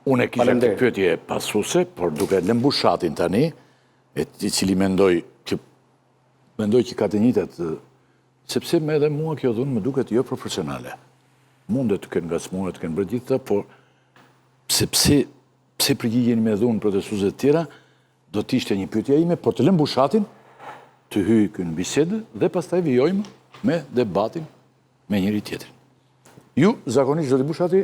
Unë e kisha këtë pyetje pasuse, por duke lëmbu shatin tani, i cili mendoj që ka të njëjtat, sepse me edhe mua kjo dhunë më duket jo profesionale. Mundet të kënë ngacmuar, të kënë bërë gjitha, por pse përgjigjeni me dhunë protestuesve të tjera, do t'ishte një pyetje ime, por të lëmbu shatin, të hyjë kënë bisedë dhe pastaj vijojmë me debatin me njëri tjetrin. Ju, zakonisht, do t'i bushati,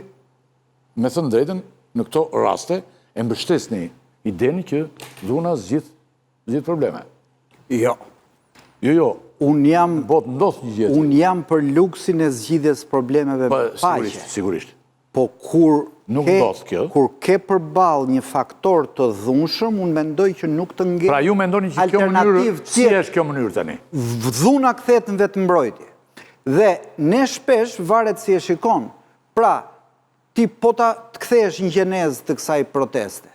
me thënë drejtën, në këto raste, e mbështesni ideni që dhuna zgjidh probleme. Jo. Jo. Unë jam për luksin e zgjidhjes problemeve paqe. Sigurisht. Po kur ke përball një faktor të dhunshëm, unë mendoj që nuk të ngel. Pra ju mendoni që kjo mënyrë, si është kjo mënyrë tani? Dhuna kthehet në vetëmbrojtje. Dhe ne shpesh varet si e shikon. Pra, ti po ta të kthesh një gjenezë të kësaj proteste.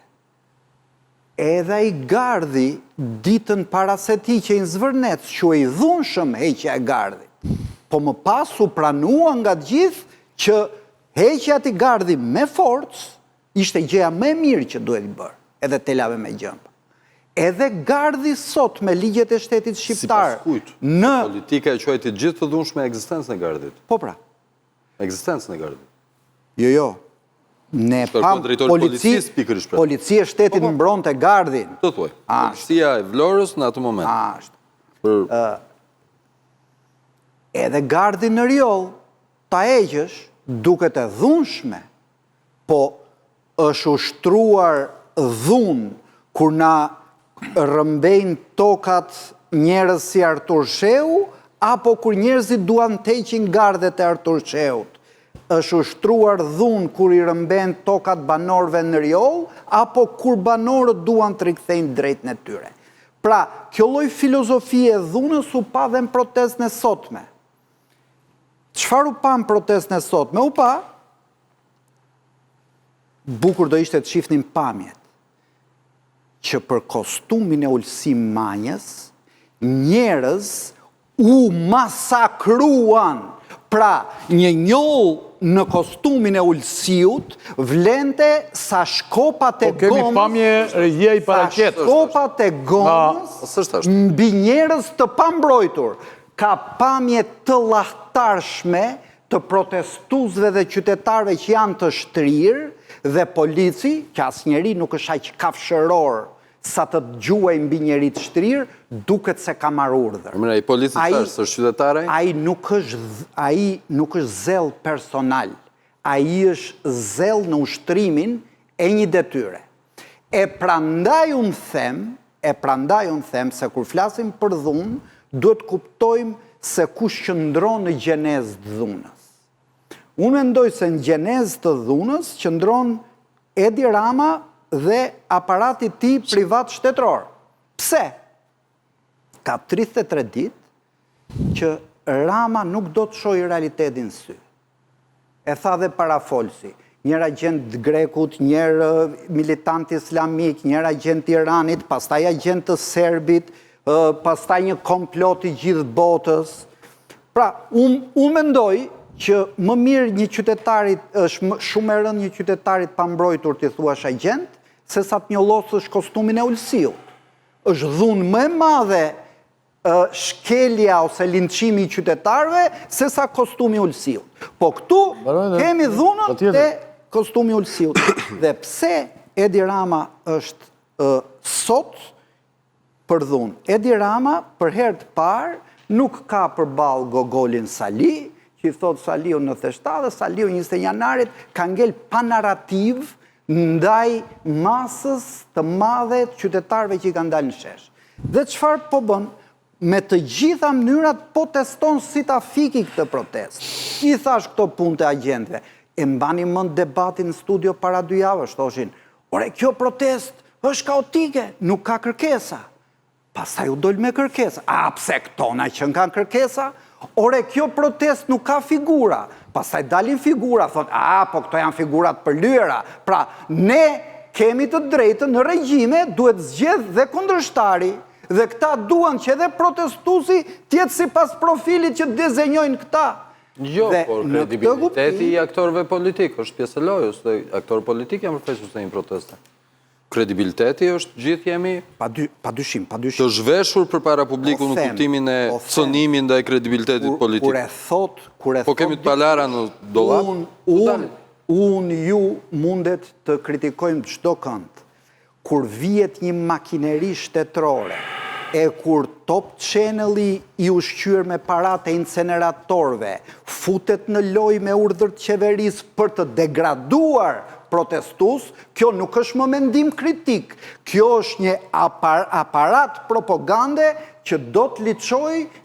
Edhe i Gardhi, ditën para se ti që i Zvërnec, që i dhunshëm heqja e Gardhi. Po më pas u pranua nga gjithë që heqja i Gardhi me forcë ishte gjëja më e mirë që duhet i bërë, edhe te lave me gjëmba. Edhe Gardhi sot me ligjet e shtetit shqiptar. Në politika e quajti gjithë të dhunshme ekzistencën e Gardhit. Po pra. Ekzistencën e Gardhit. Jo. Ne pam policia shtetit mbronte Gardhin. Të thuaj. Policia e Vlorës në atë moment. Ashtë. Edhe Gardhi në rjoll, ta egjësh, duket e dhunshme, po është ushtruar dhunë kur na rëmbejnë tokat njerëz si Artur Sheu, apo kur njerëzit duan të heqin gardet e Artur Sheut. Është ushtruar dhunë kur i rëmben tokat banorëve në rjoll, apo kur banorët duan të rikthejnë drejtën e tyre. Pra, kjo lloj filozofie e dhunës u pa dhe në protestën e sotme. Çfarë u pa në protestën e sotme? U pa, bukur do ishte të shifnin pamjet, që për kostumin e Ulsim Manjës, njerëz u masakruan. Pra, një njoll në kostumin e Ulsiut vlente sa shkopat e gomës, shkopat e gomës mbi njerëz të pambrojtur. Ka pamje të lahtarshme të protestuesve dhe qytetarëve që janë të shtrirë dhe polici, që asnjëri nuk është aq kafshëror sa të dëgjuaj mbi njëri të shtrirë, duket se ka marrë urdhër. Ai polici është qytetare? Ai nuk është zell personal. Ai është zell në ushtrimin e një detyre. E prandaj unë them se kur flasim për dhunë, duhet kuptojmë se kush qëndron në gjenezë të dhunës. Unë mendoj se në gjenezë të dhunës qëndron Edi Rama dhe aparati ti privat shtetëror. Pse? Ka 33 ditë që Rama nuk do të shojë realitetin sy. E tha dhe parafolsi. Njëra agent Grekut, njërë militant islamik, njëra agent Iranit, pastaj agent të Serbit, pastaj një komplot i gjithë botës. Pra, unë mendoj që më mirë një qytetarit, është shumë e rëndë një qytetarit pambrojtur t'i thuash agent, se sa të njollosësh kostumin e Ulsiut. Është dhunë më e madhe shkelja ose linçimi i qytetarëve, se sa kostumi Ulsiut. Po këtu kemi dhunën te kostumi Ulsiut. Dhe pse Edi Rama është sot për dhunë? Edi Rama për herë të parë nuk ka përballë Gogolin Sali, që i thot Saliu 97 dhe Saliu 21 janarit ka ngel pa narrativ ndaj masës të madhe të qytetarëve që i kanë dalë në shesh. Dhe çfarë po bën? Me të gjitha mënyrat po teston si ta fiki këtë protestë. I thash këto punë të agjentëve. E mbani mend debatin në studio para 2 javësh, thoshin, ore kjo protestë është kaotike, nuk ka kërkesa. Pastaj u dol me kërkesa. A pse këto na që kanë kërkesa? Ore kjo protestë nuk ka figura. Pastaj dalin figura, thot, po këto janë figurat për lyera. Pra, ne kemi të drejtën në regjime, duhet zgjedh dhe kundërshtari. Dhe këta duan që edhe protestuesi tjetë si pas profilit që dizenjojnë këta. Jo, Dhe por në këtë kredibiliteti kuptim- i aktorëve politik është pjesë e lojës, dhe aktorë politik janë përfaqësues të një proteste. Kredibiliteti është gjithë jemi Padyshim. të zhveshur përpara publiku në kuptimin e cënimin ndaj kredibilitetit politik. Kur e Po kemi të palara në dollap. Unë ju mundet të kritikojmë çdo kënd. Kur vihet një makineri shtetërore, e kur Top Channel-i i ushqyer me parat e inceneratorëve, futet në lojë me urdhër të qeverisë për të degraduar protestus, kjo nuk është më mendim kritik. Kjo është një aparat propagande që do të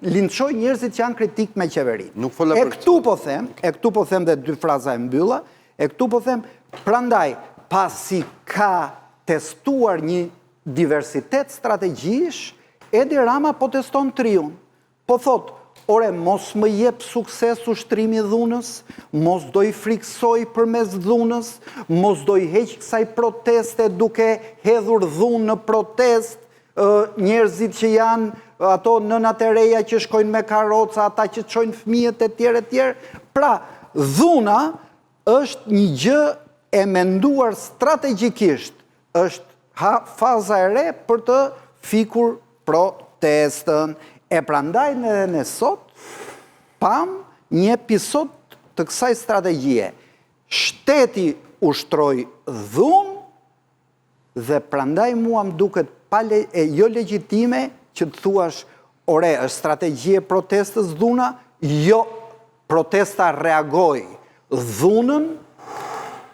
linçoj njerëzit që janë kritik me qeverinë. Nuk fola E për këtu po them dhe 2 fraza e mbylla, e këtu po them, prandaj, pasi ka testuar një diversitet strategjish, Edi Rama po teston triun. Po thot, ore, mos më jep sukses ushtrimi dhunës, mos do i friksoj përmes dhunës, mos do i heq kësaj proteste duke hedhur dhunë në protest, njerëzit që janë ato nënat e reja që shkojnë me karroca, ata që çojnë fëmijët e tjerë. Pra, dhuna është një gjë e menduar strategjikisht, është faza e re për të fikur protestën. E prandaj në sot, pam një episod të kësaj strategjie. Shteti ushtroi dhunë dhe prandaj mua më duket jo legjitime që të thuash, ore, është strategjie protestës dhuna, jo, protesta reagoi. Dhunën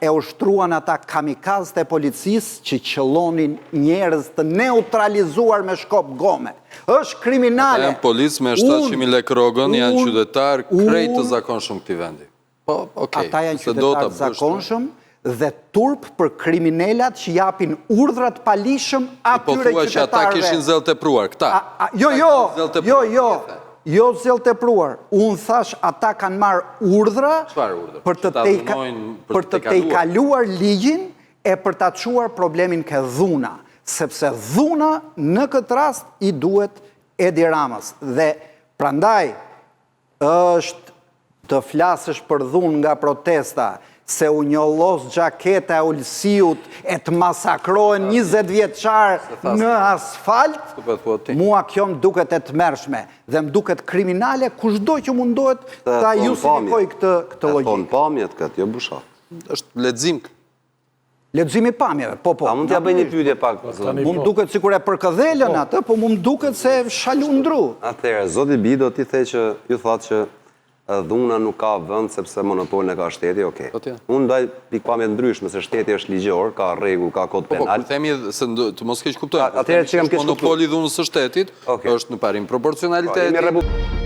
e ushtruan ata kamikazët e policisë që qëllonin njerëz të neutralizuar me shkop gome. Është kriminale. Ata janë policë me 700.000 lekë rrogën, janë qytetar krejt të zakonshëm këtij vendi. Po, okej. Ata janë qytetar të zakonshëm dhe turp për kriminalat që japin urdhrat palishëm atyre qytetarëve. Po thua që ata kishin zell tepruar, këta. Jo zell tepruar. Unë thash ata kanë marrë urdhra për të tejkaluar ligjin e për ta çuar problemin ke dhuna. Sepse dhuna në këtë rast i duhet Edi Ramës. Dhe prandaj është të flasësh për dhunë nga protesta, se u njollos gjaketa e Ulsiut e të masakrohen 20 vjeçar në asfalt, mua kjo më duket e tmerrshme dhe më duket kriminale kushdo që mundohet ta justifikoj këtë logjikë. Thonë pamjet këtë, jo bushat. Është lexim. Leximi pamjeve, po. A mund t'ja bëj një pyetje pak? Mu më duket sikur e përkëdhelën atë, po mu më duket se shalundru. Atëherë, zoti Bido ti the që ju thatë që dhuna nuk ka vend sepse monopolin e ka shteti, okej. Unë ndaj pikpamje ndryshme se shteti është ligjor, ka rregull, ka kod penal. Po, themi se të mos keq kuptojmë. Atëherë që kam keq kuptuar. Monopoli dhunës së shtetit është në parim proporcionaliteti.